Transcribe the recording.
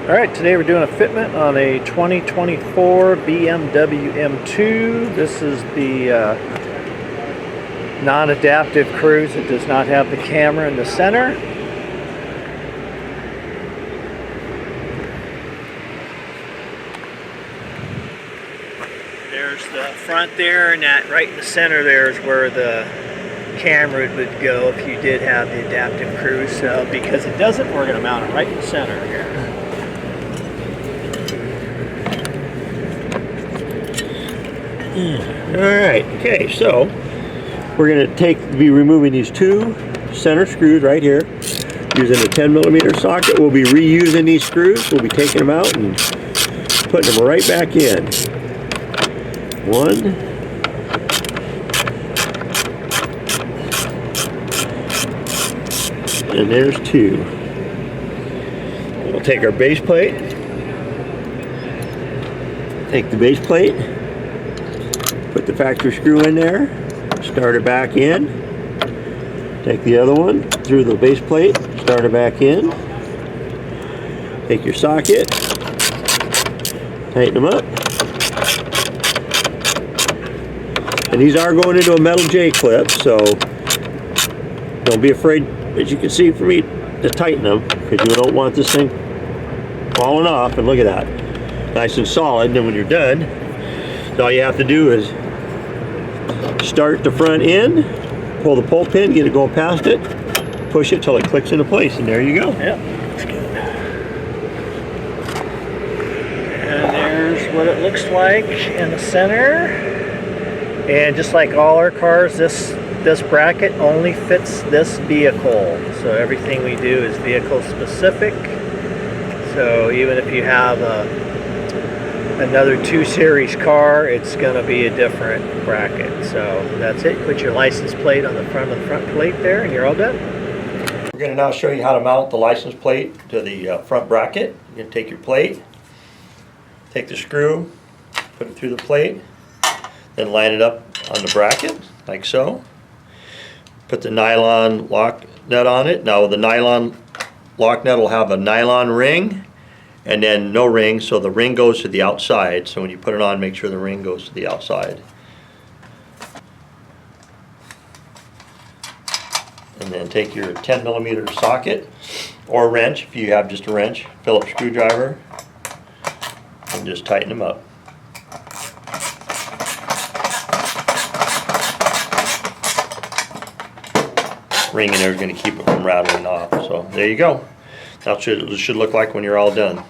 Alright, today we're doing a fitment on a 2024 BMW M2. This is the non-adaptive cruise. It does not have the camera in the center. There's the front there, and that right in the center there is where the camera would go if you did have the adaptive cruise. So because it doesn't, we're going to mount it right in the center here. Alright, okay, so we're going to be removing these two center screws right here using a 10mm socket. We'll be reusing these screws. We'll be taking them out and putting them right back in. One. And there's two. We'll take our base plate. Take the base plate. Put the factory screw in there, start it back in, take the other one through the base plate, start it back in, take your socket, tighten them up, and these are going into a metal J-clip, so don't be afraid, as you can see, for me to tighten them, because you don't want this thing falling off. And look at that, nice and solid. And then when you're done, all you have to do is start the front end, pull the pull pin, get it going past it, push it till it clicks into place, and there you go. Yep. And there's what it looks like in the center. And just like all our cars, this bracket only fits this vehicle. So everything we do is vehicle specific. So even if you have another 2 Series car, it's going to be a different bracket. So that's it. Put your license plate on the front of the front plate there, and you're all done. We're going to now show you how to mount the license plate to the front bracket. You're going to take your plate, take the screw, put it through the plate, then line it up on the bracket like so. Put the nylon lock nut on it. Now the nylon lock nut will have a nylon ring and then no ring, so the ring goes to the outside. So when you put it on, make sure the ring goes to the outside. And then take your 10mm socket or wrench, if you have just a wrench, Phillips screwdriver, and just tighten them up. Ring in there is going to keep it from rattling off. So there you go. That's what it should look like when you're all done.